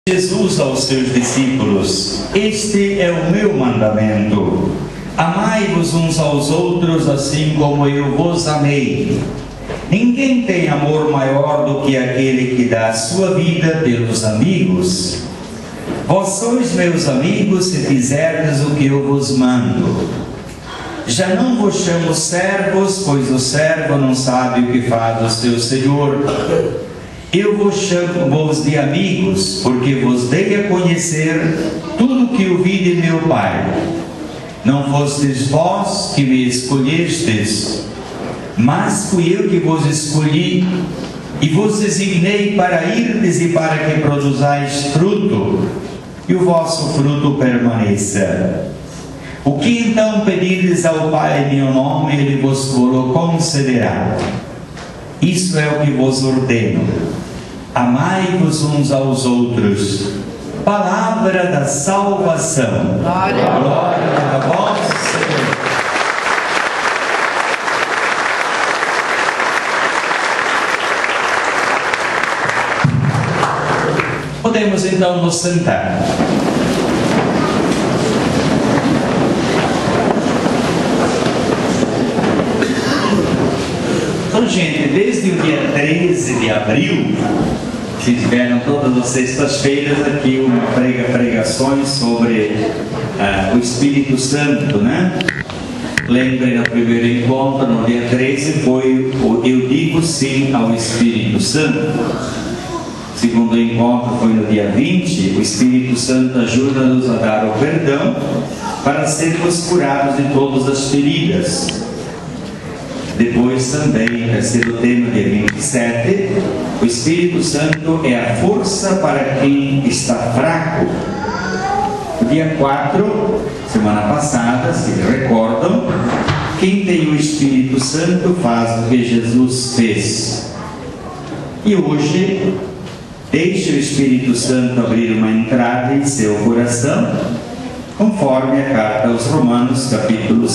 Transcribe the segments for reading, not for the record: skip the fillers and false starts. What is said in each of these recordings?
Jesus aos seus discípulos: este é o meu mandamento, amai-vos uns aos outros assim como eu vos amei. Ninguém tem amor maior do que aquele que dá a sua vida pelos amigos. Vós sois meus amigos se fizerdes o que eu vos mando. Já não vos chamo servos, pois o servo não sabe o que faz o seu senhor. Eu vos chamo-vos de amigos, porque vos dei a conhecer tudo o que ouvi de meu Pai. Não fostes vós que me escolhestes, mas fui eu que vos escolhi e vos designei para irdes e para que produzais fruto, e o vosso fruto permaneça. O que então pedirdes ao Pai em meu nome, Ele vos concederá. Isso é o que vos ordeno: amai-vos uns aos outros. Palavra da salvação. Glória a vós, Senhor. Podemos então nos sentar. Então, gente, desde o dia 13 de abril, tiveram todas as sextas-feiras aqui uma pregações sobre o Espírito Santo, né? Lembrem, no primeiro encontro, no dia 13, foi o Eu Digo Sim ao Espírito Santo. O segundo encontro foi no dia 20, o Espírito Santo ajuda-nos a dar o perdão para sermos curados de todas as feridas. Depois também, terceiro tema, dia 27, o Espírito Santo é a força para quem está fraco. No dia 4, semana passada, se recordam, quem tem o Espírito Santo faz o que Jesus fez. E hoje, deixe o Espírito Santo abrir uma entrada em seu coração, conforme a carta aos Romanos, capítulo 8,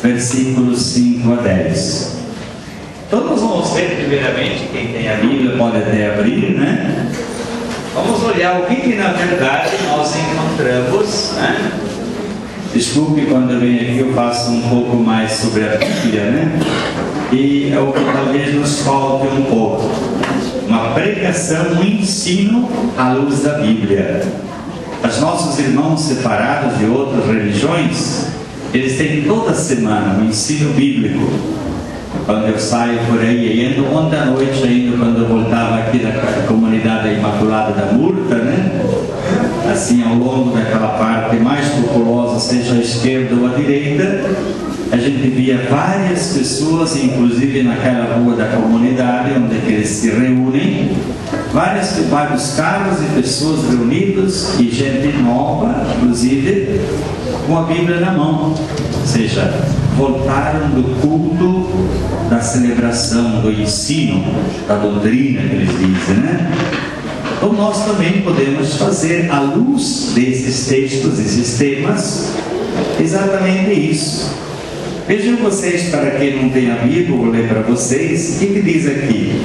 versículos 5 a 10. Então nós vamos ver primeiramente, quem tem a Bíblia pode até abrir, né? Vamos olhar o que na verdade nós encontramos, né? Desculpe quando eu venho aqui eu faço um pouco mais sobre a Bíblia, né? E é o que talvez nos falte um pouco. Uma pregação, um ensino à luz da Bíblia. Os nossos irmãos separados de outras religiões, eles têm toda semana um ensino bíblico. Quando eu saio por aí, ainda ontem à noite, ainda quando eu voltava aqui da comunidade Imaculada da Murta, né? Assim, ao longo daquela parte mais populosa, seja à esquerda ou à direita, a gente via várias pessoas, inclusive naquela rua da comunidade onde eles se reúnem, vários carros e pessoas reunidas, e gente nova, inclusive, com a Bíblia na mão. Ou seja, voltaram do culto, da celebração, do ensino, da doutrina que eles dizem, né? Então nós também podemos fazer, à luz desses textos, desses temas, exatamente isso. Vejam vocês, para quem não tem a Bíblia, vou ler para vocês, o que diz aqui?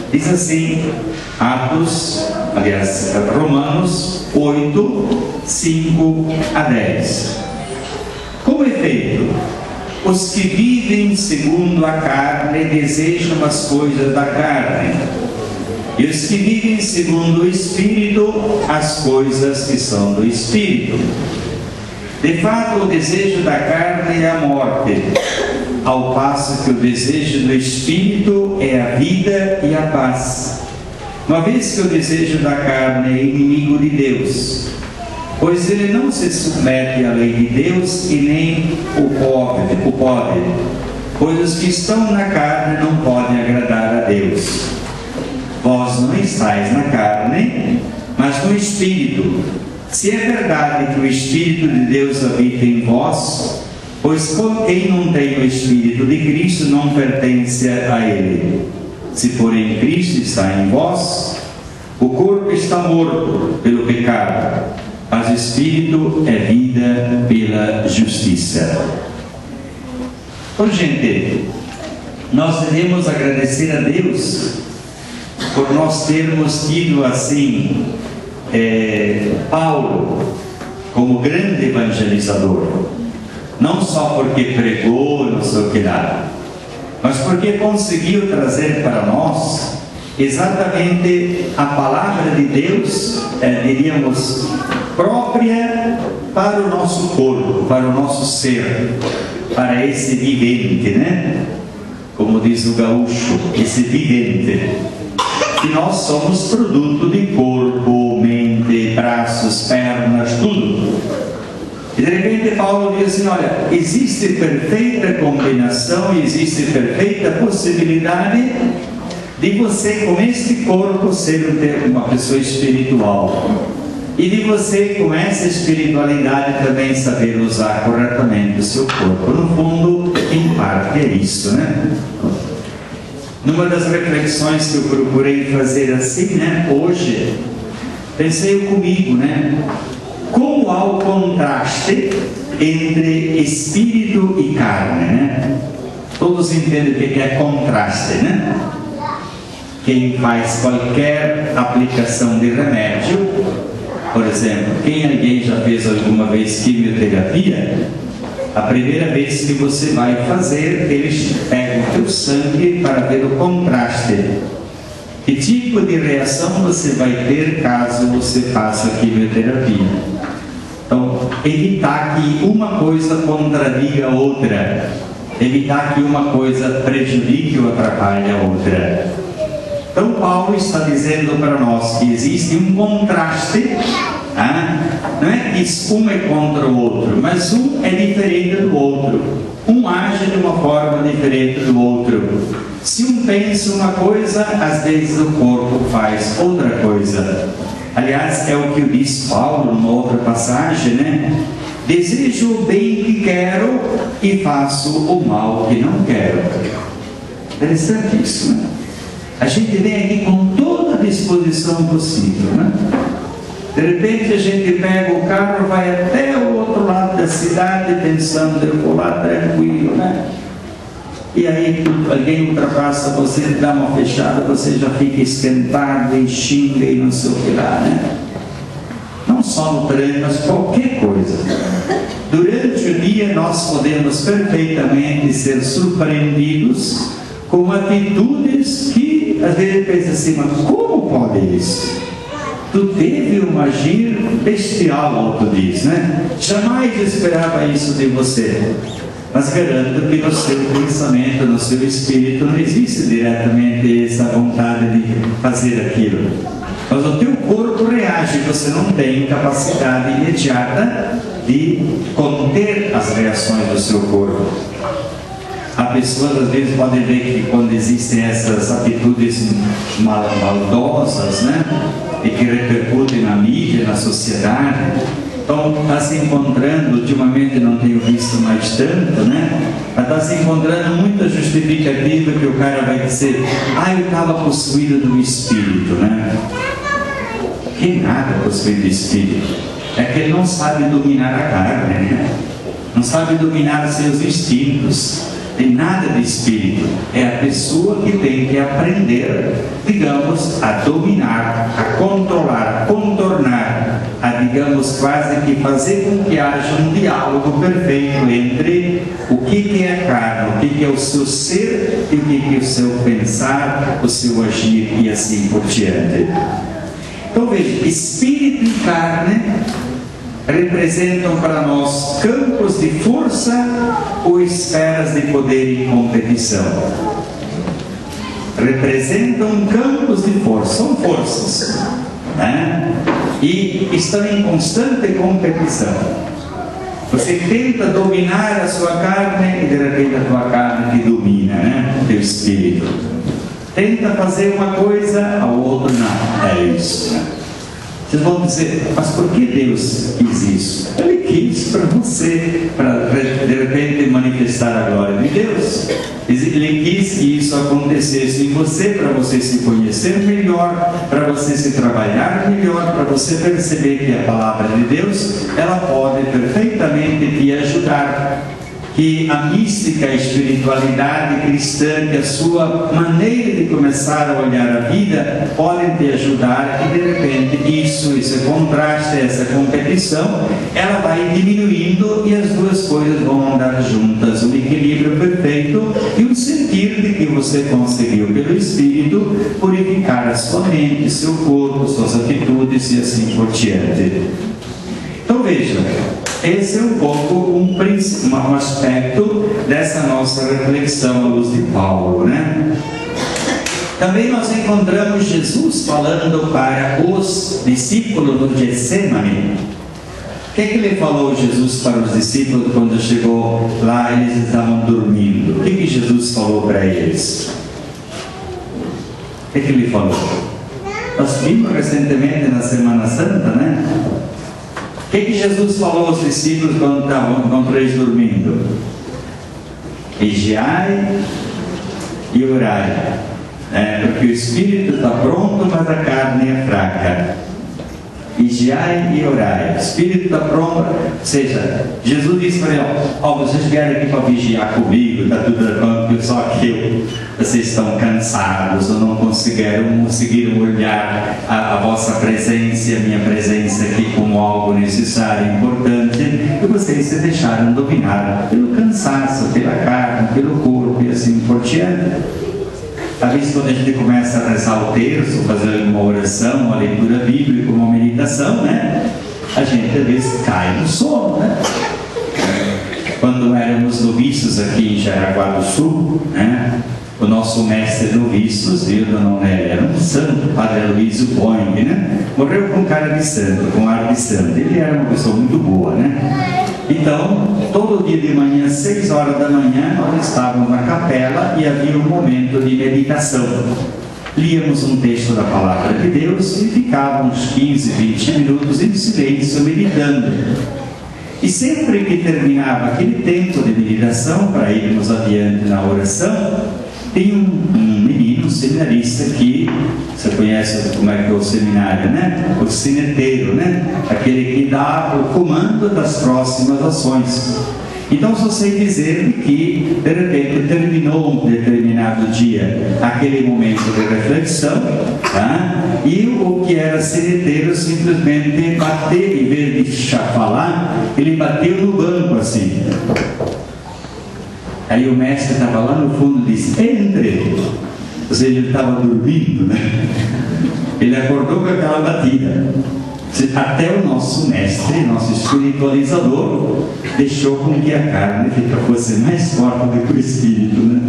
Diz assim, Romanos 8, 5 a 10. Com efeito, os que vivem segundo a carne desejam as coisas da carne, e os que vivem segundo o Espírito, as coisas que são do Espírito. De fato, o desejo da carne é a morte, ao passo que o desejo do Espírito é a vida e a paz. Uma vez que o desejo da carne é inimigo de Deus, pois ele não se submete à lei de Deus e nem o pode, pois os que estão na carne não podem agradar a Deus. Vós não estáis na carne, mas no Espírito, se é verdade que o Espírito de Deus habita em vós, pois quem não tem o Espírito de Cristo não pertence a Ele. Se porém Cristo está em vós, o corpo está morto pelo pecado, mas o Espírito é vida pela justiça. Então, gente, nós devemos agradecer a Deus por nós termos tido assim Paulo como grande evangelizador, não só porque pregou, não sei o que lá, mas porque conseguiu trazer para nós exatamente a palavra de Deus, diríamos, própria para o nosso corpo, para o nosso ser, para esse vivente, né? Como diz o gaúcho, esse vivente. E nós somos produto de corpo, mente, braços, pernas, tudo. E de repente Paulo diz assim, olha, existe perfeita combinação, existe perfeita possibilidade de você com este corpo ser uma pessoa espiritual. E de você com essa espiritualidade também saber usar corretamente o seu corpo. No fundo, em parte é isso, né? Numa das reflexões que eu procurei fazer assim, né, hoje, pensei comigo, né, como há o contraste entre espírito e carne, né? Todos entendem o que é contraste, né? Quem faz qualquer aplicação de remédio, por exemplo, alguém já fez alguma vez quimioterapia? A primeira vez que você vai fazer, eles pegam o teu sangue para ver o contraste. Que tipo de reação você vai ter caso você faça quimioterapia? Então, evitar que uma coisa contradiga a outra. Evitar que uma coisa prejudique ou atrapalhe a outra. Então, Paulo está dizendo para nós que existe um contraste. Não é que um é contra o outro, mas um é diferente do outro. Um age de uma forma diferente do outro. Se um pensa uma coisa, às vezes o corpo faz outra coisa. Aliás, é o que diz Paulo numa outra passagem, né? Desejo o bem que quero e faço o mal que não quero. Interessante isso, né? A gente vem aqui com toda a disposição possível, né? De repente a gente pega o carro, vai até o outro lado da cidade pensando, eu vou lá tranquilo, né? E aí alguém ultrapassa você, dá uma fechada, você já fica esquentado e xinga e não sei o que lá, né? Não só no trânsito, mas qualquer coisa. Durante o dia nós podemos perfeitamente ser surpreendidos com atitudes que às vezes pensa assim, mas como pode isso? Tu teve um agir bestial, tu diz, né? Jamais esperava isso de você. Mas garanto que no seu pensamento, no seu espírito, não existe diretamente essa vontade de fazer aquilo. Mas o teu corpo reage, você não tem capacidade imediata de conter as reações do seu corpo. Há pessoas, às vezes, podem ver que quando existem essas atitudes maldosas, né? E que repercutem na mídia, na sociedade, então está se encontrando, ultimamente não tenho visto mais tanto, né? Mas está se encontrando muita justificativa que o cara vai dizer, eu estava possuído do espírito, né? Que nada possuído do espírito? É que ele não sabe dominar a carne, né? Não sabe dominar seus instintos. Tem nada de espírito, é a pessoa que tem que aprender, digamos, a dominar, a controlar, a contornar, a, digamos, quase que fazer com que haja um diálogo perfeito entre o que é a carne, o que é o seu ser e o que é o seu pensar, o seu agir e assim por diante. Então veja, espírito e carne representam para nós campos de força ou esferas de poder e competição. Representam campos de força, são forças, né? E estão em constante competição. Você tenta dominar a sua carne e de repente a tua carne te domina, né? O teu espírito. Tenta fazer uma coisa, a outra não. É isso, né? Vocês vão dizer, mas por que Deus quis isso? Ele quis para você, para de repente manifestar a glória de Deus. Ele quis que isso acontecesse em você, para você se conhecer melhor, para você se trabalhar melhor, para você perceber que a palavra de Deus, ela pode perfeitamente te ajudar. que a mística, a espiritualidade cristã, que a sua maneira de começar a olhar a vida podem te ajudar, e de repente esse contraste, essa competição, ela vai diminuindo e as duas coisas vão andar juntas, um equilíbrio perfeito e um sentir de que você conseguiu pelo Espírito purificar a sua mente, seu corpo, suas atitudes e assim por diante. Então veja, esse é um pouco um aspecto dessa nossa reflexão à luz de Paulo, né? Também nós encontramos Jesus falando para os discípulos no Getsemane. O que ele falou, Jesus, para os discípulos quando chegou lá? Eles estavam dormindo. O que Jesus falou para eles? O que ele falou? Nós vimos recentemente na Semana Santa, né? O que Jesus falou aos discípulos quando estavam eles dormindo? Vigiai e orai, porque o espírito está pronto, mas a carne é fraca. Vigiai e orai, o espírito está pronto. Ou seja, Jesus disse para ele: vocês vieram aqui para vigiar comigo, está tudo tranquilo, só que vocês estão cansados ou não conseguiram olhar a vossa presença e a minha presença aqui como algo necessário e importante, e vocês se deixaram dominar pelo cansaço, pela carne, pelo corpo e assim por diante. Talvez quando a gente começa a rezar o terço, fazer uma oração, uma leitura bíblica, uma meditação, né? A gente às vezes cai no sono, né? Quando éramos noviços aqui em Jaraguá do Sul, né? O nosso mestre de noviços, Dona Nélia, era um santo, Padre Aloysio Boing, né? Morreu com cara de santo, com ar de santo. Ele era uma pessoa muito boa, né? Então, todo dia de manhã, 6 horas da manhã, nós estávamos na capela e havia um momento de meditação. Líamos um texto da Palavra de Deus e ficávamos 15, 20 minutos em silêncio meditando. E sempre que terminava aquele tempo de meditação, para irmos adiante na oração, tem um menino, um seminarista que, você conhece como é que é o seminário, né? O sineteiro, né? Aquele que dá o comando das próximas ações. Então só sei dizer que, de repente, terminou um determinado dia, aquele momento de reflexão, tá? E o que era sineteiro simplesmente bateu, em vez de falar, ele bateu no banco assim. Aí o mestre estava lá no fundo e disse: entre. Ou seja, ele estava dormindo, né? Ele acordou com aquela batida. Até o nosso mestre, nosso espiritualizador, deixou com que a carne fosse mais forte do que o espírito, né?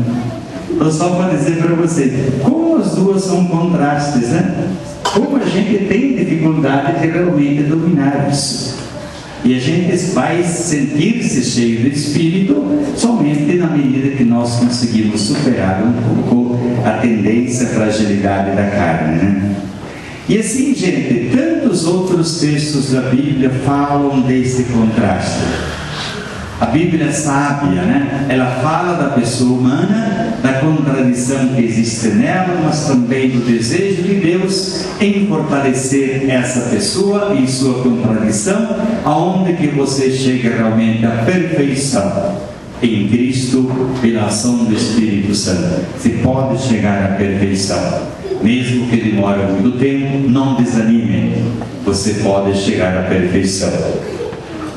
Então, só para dizer para vocês, como as duas são contrastes, né? Como a gente tem dificuldade de realmente dominar isso. E a gente vai sentir-se cheio do Espírito somente na medida que nós conseguimos superar um pouco a tendência, a fragilidade da carne, né? E assim, gente, tantos outros textos da Bíblia falam desse contraste. A Bíblia é sábia, né? Ela fala da pessoa humana, da contradição que existe nela, mas também do desejo de Deus em fortalecer essa pessoa em sua contradição, aonde que você chega realmente à perfeição em Cristo pela ação do Espírito Santo. Você pode chegar à perfeição, mesmo que demore muito tempo. Não desanime, você pode chegar à perfeição.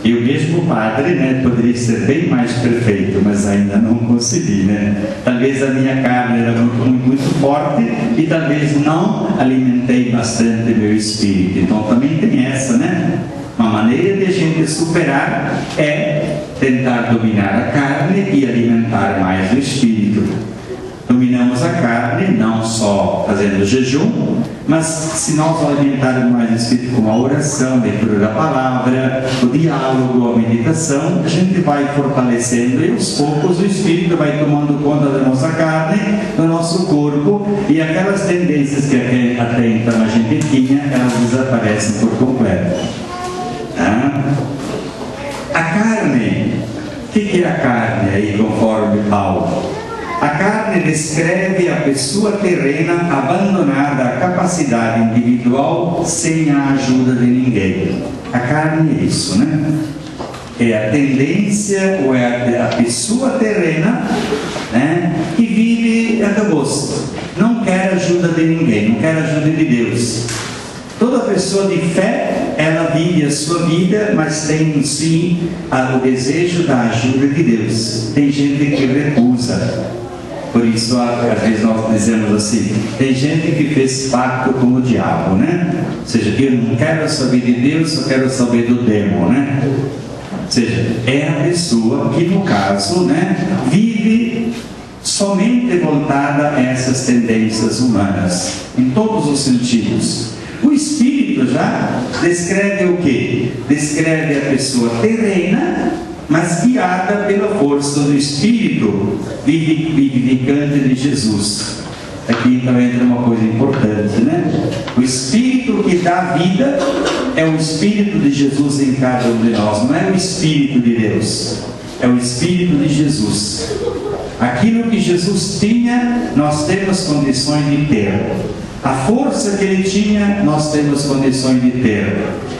E o mesmo padre, né, poderia ser bem mais perfeito, mas ainda não consegui, né? Talvez a minha carne era muito forte e talvez não alimentei bastante meu espírito. Então também tem essa, né? Uma maneira de a gente superar é tentar dominar a carne e alimentar mais o espírito. Dominamos a carne não só fazendo jejum, mas se nós alimentarmos mais o espírito com a oração, a leitura da palavra, o diálogo, a meditação, a gente vai fortalecendo e aos poucos o espírito vai tomando conta da nossa carne, do nosso corpo, e aquelas tendências que até então a gente tinha, elas desaparecem por completo. A carne, o que é a carne aí, conforme Paulo? A carne descreve a pessoa terrena abandonada à capacidade individual sem a ajuda de ninguém. A carne é isso, né? é a tendência ou é a pessoa terrena, né, que vive acabou-se, não quer ajuda de ninguém, não quer ajuda de Deus. Toda pessoa de fé, ela vive a sua vida, mas tem sim o desejo da ajuda de Deus. Tem gente que recusa. Por isso, às vezes nós dizemos assim, tem gente que fez pacto com o diabo, né? Ou seja, eu não quero saber de Deus, só quero saber do demo, né? Ou seja, é a pessoa que, no caso, né, vive somente voltada a essas tendências humanas, em todos os sentidos. O Espírito já descreve o quê? Descreve a pessoa terrena, mas guiada pela força do Espírito vivificante de Jesus. Aqui então entra uma coisa importante, né? O Espírito que dá vida é o Espírito de Jesus em cada um de nós, não é o Espírito de Deus, é o Espírito de Jesus. Aquilo que Jesus tinha, nós temos condições de ter. A força que ele tinha, nós temos condições de ter.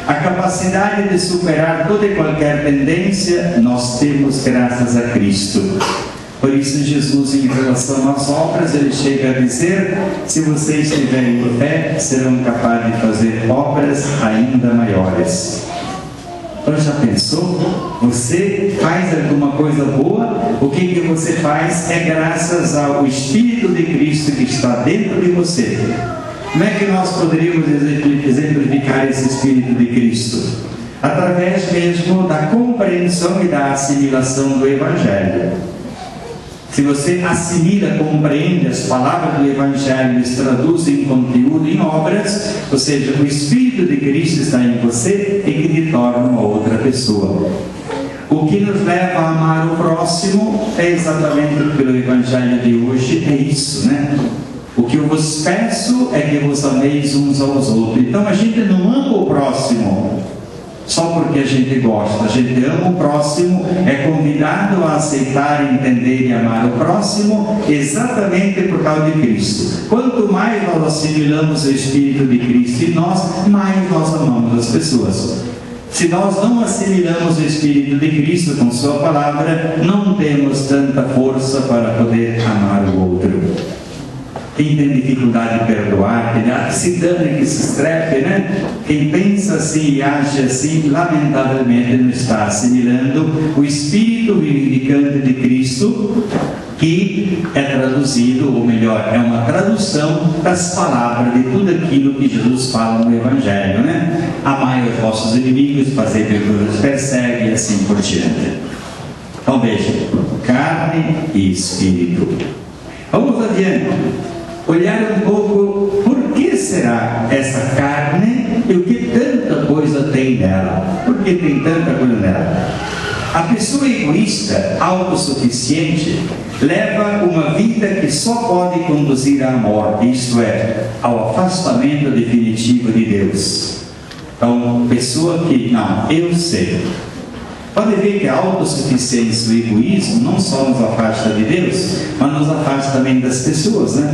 A capacidade de superar toda e qualquer tendência, nós temos graças a Cristo. Por isso Jesus, em relação às obras, ele chega a dizer: se vocês tiverem fé, serão capazes de fazer obras ainda maiores. Então já pensou? Você faz alguma coisa boa, o que você faz é graças ao Espírito de Cristo que está dentro de você. Como é que nós poderíamos exemplificar esse Espírito de Cristo? Através mesmo da compreensão e da assimilação do Evangelho. Se você assimila, compreende as palavras do Evangelho e as traduz em conteúdo, em obras, ou seja, o Espírito de Cristo está em você e que lhe torna uma outra pessoa. O que nos leva a amar o próximo é exatamente pelo Evangelho de hoje, é isso, né? O que eu vos peço é que vos ameis uns aos outros. Então a gente não ama o próximo só porque a gente gosta, a gente ama o próximo, é convidado a aceitar, entender e amar o próximo exatamente por causa de Cristo. Quanto mais nós assimilamos o Espírito de Cristo em nós, mais nós amamos as pessoas. Se nós não assimilamos o Espírito de Cristo com sua palavra, não temos tanta força para poder amar o outro. Quem tem dificuldade de perdoar, que se dane, que se estrepe, né? Quem pensa assim e age assim, lamentavelmente não está assimilando o Espírito vivificante de Cristo, que é traduzido, ou melhor, é uma tradução das palavras de tudo aquilo que Jesus fala no Evangelho, né? Amai os vossos inimigos, fazei bem que os perseguem e assim por diante. Então veja, carne e Espírito. Vamos adiante. Olhar um pouco por que será essa carne e o que tanta coisa tem nela. Por que tem tanta coisa nela? A pessoa egoísta, autossuficiente, leva uma vida que só pode conduzir à morte, isto é, ao afastamento definitivo de Deus. Então, pessoa que, não, eu sei. Pode ver que a autossuficiência e o egoísmo não só nos afasta de Deus, mas nos afasta também das pessoas, né?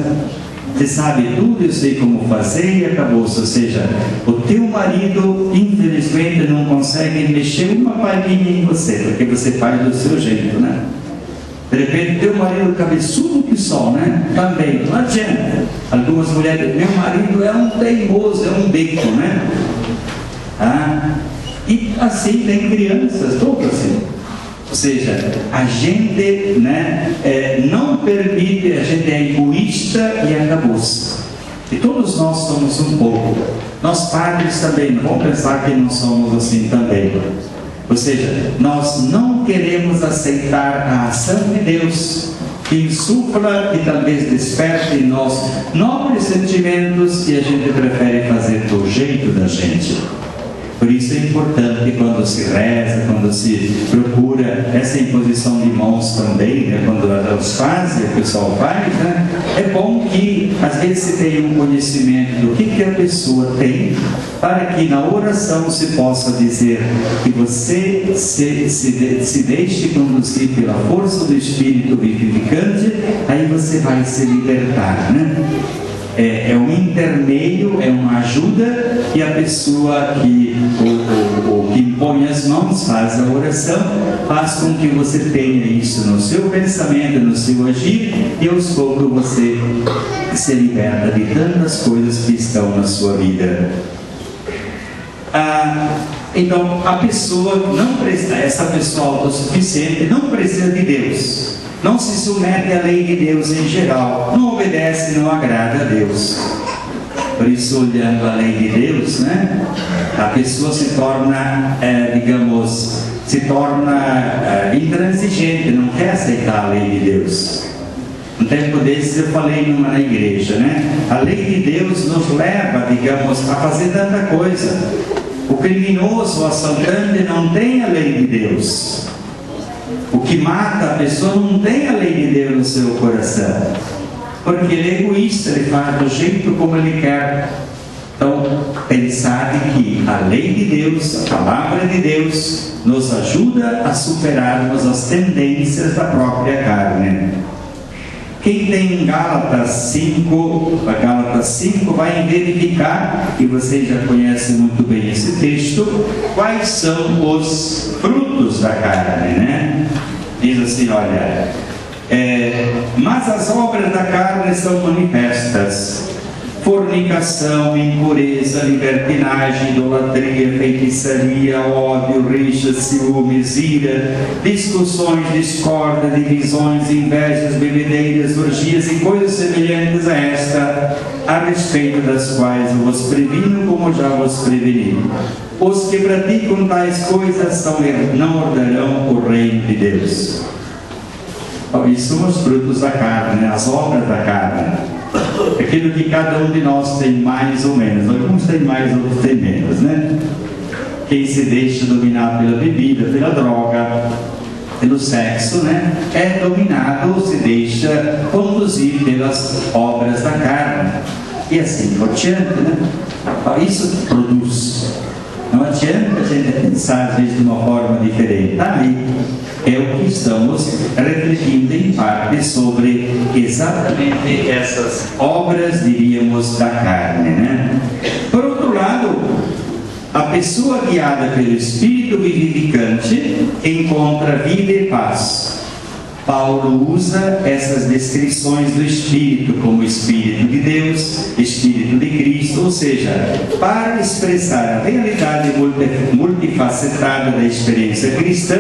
Você sabe tudo, eu sei como fazer e acabou-se. Ou seja, o teu marido, infelizmente, não consegue mexer uma palhinha em você, porque você faz do seu jeito, né? De repente, teu marido cabeçudo que só, né? Também, não adianta. Algumas mulheres, meu marido é um teimoso, é um beco, né? E assim tem crianças, todas assim. Ou seja, a gente, né, não permite, a gente é egoísta e acabou-se. E todos nós somos um pouco. Nós padres também, não vamos pensar que não somos assim também. Ou seja, nós não queremos aceitar a ação de Deus, que insufla e talvez desperte em nós nobres sentimentos que a gente prefere fazer do jeito da gente. Por isso é importante quando se reza, quando se procura essa imposição de mãos também, né? Quando os fazem, o pessoal faz, né? É bom que às vezes se tenha um conhecimento do que a pessoa tem, para que na oração se possa dizer que você se deixe conduzir pela força do Espírito vivificante, aí você vai se libertar, né? É um intermeio, é uma ajuda, e a pessoa que impõe as mãos, faz a oração, faz com que você tenha isso no seu pensamento, no seu agir, e aos poucos você se liberta de tantas coisas que estão na sua vida. Então, a pessoa não precisa, essa pessoa autossuficiente não precisa de Deus, não se submete à lei de Deus em geral, não obedece, não agrada a Deus. Por isso, olhando a lei de Deus, né, a pessoa se torna, intransigente, não quer aceitar a lei de Deus. Um tempo desses eu falei na igreja, né? A lei de Deus nos leva, a fazer tanta coisa. O criminoso, o assaltante não tem a lei de Deus. O que mata a pessoa não tem a lei de Deus no seu coração. Porque ele é egoísta, ele faz do jeito como ele quer. Então, ele sabe que a lei de Deus, a palavra de Deus, nos ajuda a superarmos as tendências da própria carne. Quem tem Gálatas 5 vai verificar, e vocês já conhecem muito bem esse texto, quais são os frutos da carne, né? Diz assim, olha, mas as obras da carne são manifestas: fornicação, impureza, libertinagem, idolatria, feitiçaria, ódio, rixas, ciúmes, ira, discussões, discórdia, divisões, invejas, bebedeiras, orgias e coisas semelhantes a esta, a respeito das quais eu vos previno, como já vos preveni. Os que praticam tais coisas não herdarão o reino de Deus. Isso são os frutos da carne, né? As obras da carne. Aquilo que cada um de nós tem mais ou menos. Alguns têm mais, outros têm menos, né? Quem se deixa dominar pela bebida, pela droga, pelo sexo, né? É dominado ou se deixa conduzir pelas obras da carne. E assim por diante, né? Isso produz. Não adianta a gente pensar às vezes de uma forma diferente. Tá aí. É o que estamos refletindo em parte sobre exatamente essas obras, diríamos, da carne, né? Por outro lado, a pessoa guiada pelo Espírito vivificante encontra vida e paz. Paulo usa essas descrições do Espírito como Espírito de Deus, Espírito de Cristo, ou seja, para expressar a realidade multifacetada da experiência cristã,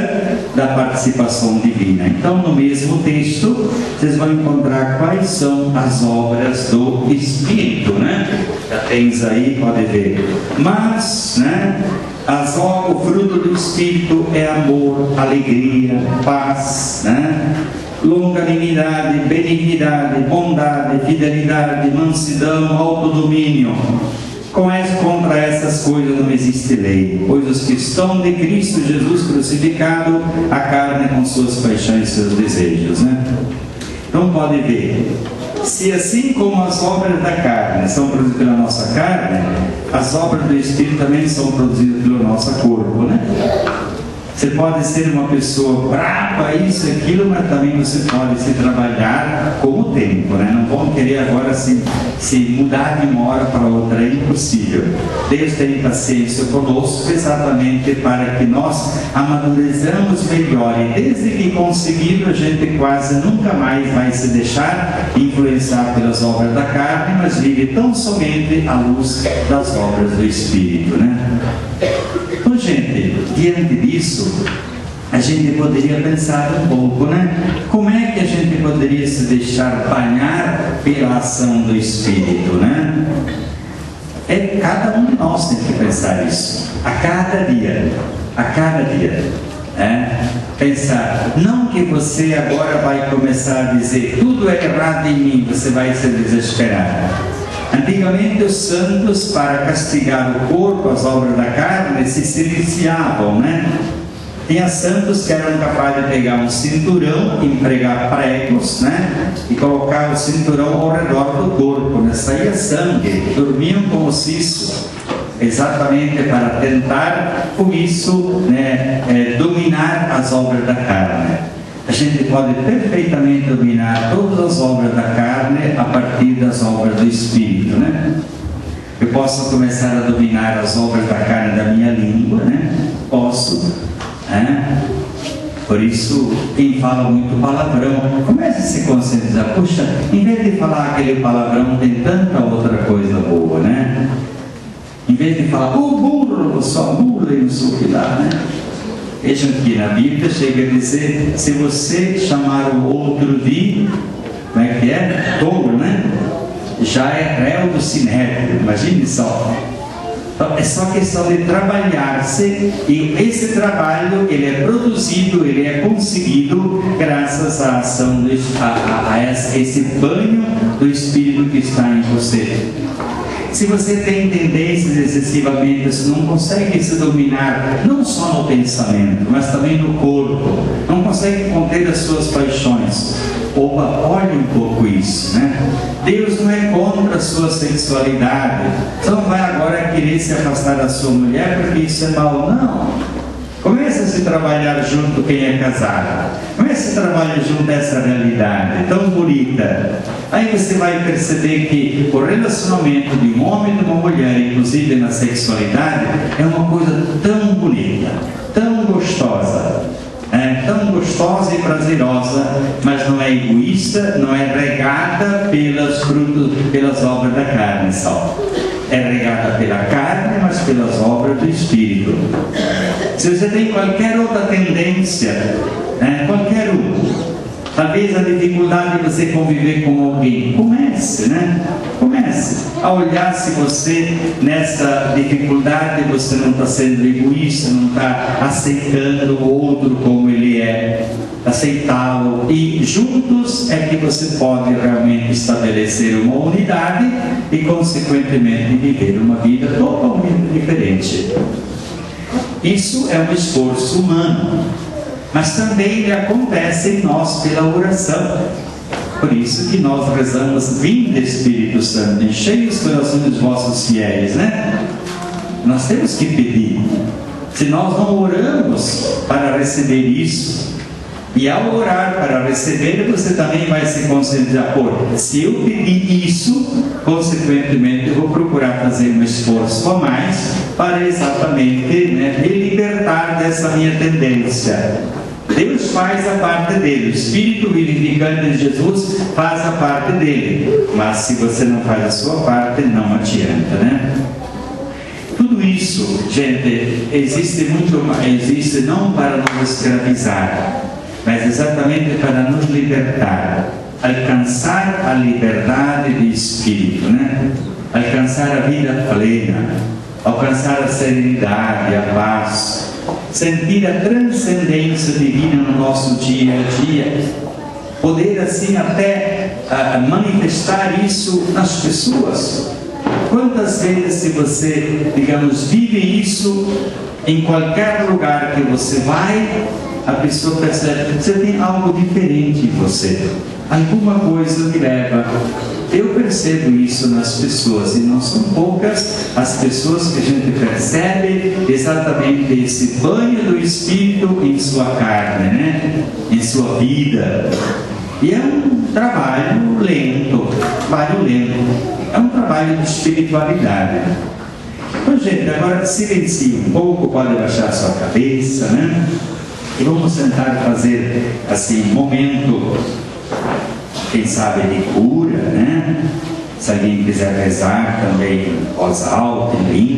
da participação divina. Então, no mesmo texto, vocês vão encontrar quais são as obras do Espírito, né? Já tens aí, pode ver. Mas, né? O fruto do Espírito é amor, alegria, paz, né? Longanimidade, benignidade, bondade, fidelidade, mansidão, autodomínio. Contra essas coisas não existe lei, pois os que estão de Cristo Jesus crucificado, a carne com suas paixões e seus desejos, né? Então pode ver, se assim como as obras da carne são produzidas pela nossa carne, as obras do Espírito também são produzidas pelo nosso corpo, né? Você pode ser uma pessoa brava, isso e aquilo, mas também você pode se trabalhar com o tempo, né? Não vamos querer agora se mudar de uma hora para outra, é impossível. Deus tem paciência conosco exatamente para que nós amadureçamos melhor, e desde que conseguido a gente quase nunca mais vai se deixar influenciar pelas obras da carne, mas vive tão somente à luz das obras do Espírito, né? Então, gente, diante disso, a gente poderia pensar um pouco, né? Como é que a gente poderia se deixar banhar pela ação do Espírito, né? Cada um de nós tem que pensar isso, a cada dia, pensar, não que você agora vai começar a dizer, tudo é errado em mim, você vai se desesperar. Antigamente os santos, para castigar o corpo, as obras da carne, se siliciavam, né? Tinha santos que eram capazes de pegar um cinturão, empregar pregos, né? E colocar o cinturão ao redor do corpo, né? Saía sangue, dormiam como cisso, exatamente para tentar, com isso, né, dominar as obras da carne. A gente pode perfeitamente dominar todas as obras da carne a partir das obras do Espírito, né? Eu posso começar a dominar as obras da carne da minha língua, né? posso, né? Por isso, quem fala muito palavrão, comece a se conscientizar. Puxa, em vez de falar aquele palavrão, tem tanta outra coisa boa, né? Em vez de falar, burro, só mula e não sei o que lá, né? Vejam que na Bíblia chega a dizer, se você chamar o outro de, como é que é? Tolo, né? Já é réu do sinédrio, imagine só. Então, é só questão de trabalhar-se, e esse trabalho ele é produzido, ele é conseguido graças à ação, a esse banho do Espírito que está em você. Se você tem tendências excessivamente, você não consegue se dominar, não só no pensamento, mas também no corpo, não consegue conter as suas paixões. Opa, olhe um pouco isso, né? Deus não é contra a sua sexualidade. Você não vai agora querer se afastar da sua mulher porque isso é mal, não. Comece a se trabalhar junto quem é casado. Comece a trabalhar junto essa realidade tão bonita. Aí você vai perceber que o relacionamento de um homem e de uma mulher, inclusive na sexualidade, é uma coisa tão bonita, tão gostosa. Tão gostosa e prazerosa, mas não é egoísta, não é regada pelas obras da carne só. É regada pela carne, mas pelas obras do Espírito. Se você tem qualquer outra tendência, qualquer uma, talvez a dificuldade de você conviver com alguém, comece a olhar se você, nessa dificuldade, você não está sendo egoísta, não está aceitando o outro como ele é, aceitá-lo, e juntos é que você pode realmente estabelecer uma unidade e, consequentemente, viver uma vida totalmente diferente. Isso é um esforço humano, mas também ele acontece em nós pela oração. Por isso que nós rezamos, vinde Espírito Santo, enchei os corações dos vossos fiéis, né? Nós temos que pedir. Se nós não oramos para receber isso, e ao orar para receber, você também vai se conscientizar, se eu pedir isso, consequentemente eu vou procurar fazer um esforço a mais para exatamente me libertar dessa minha tendência. Deus faz a parte dele, o Espírito vivificante de Jesus faz a parte dele, mas se você não faz a sua parte, não adianta, né? Tudo isso, gente, existe não para nos escravizar, mas exatamente para nos libertar, alcançar a liberdade de espírito, né? Alcançar a vida plena, alcançar a serenidade, a paz, sentir a transcendência divina no nosso dia a dia, poder assim até manifestar isso nas pessoas. Quantas vezes, se você, digamos, vive isso em qualquer lugar que você vai, a pessoa percebe que você tem algo diferente em você, alguma coisa que leva. Eu percebo isso nas pessoas, e não são poucas as pessoas que a gente percebe exatamente esse banho do Espírito em sua carne, né? Em sua vida. E é um trabalho lento, é um trabalho de espiritualidade. Então, gente, agora silencie um pouco, pode baixar a sua cabeça, né? E vamos tentar fazer assim um momento, quem sabe, de cura, né? Se alguém quiser rezar também em voz alta, em língua.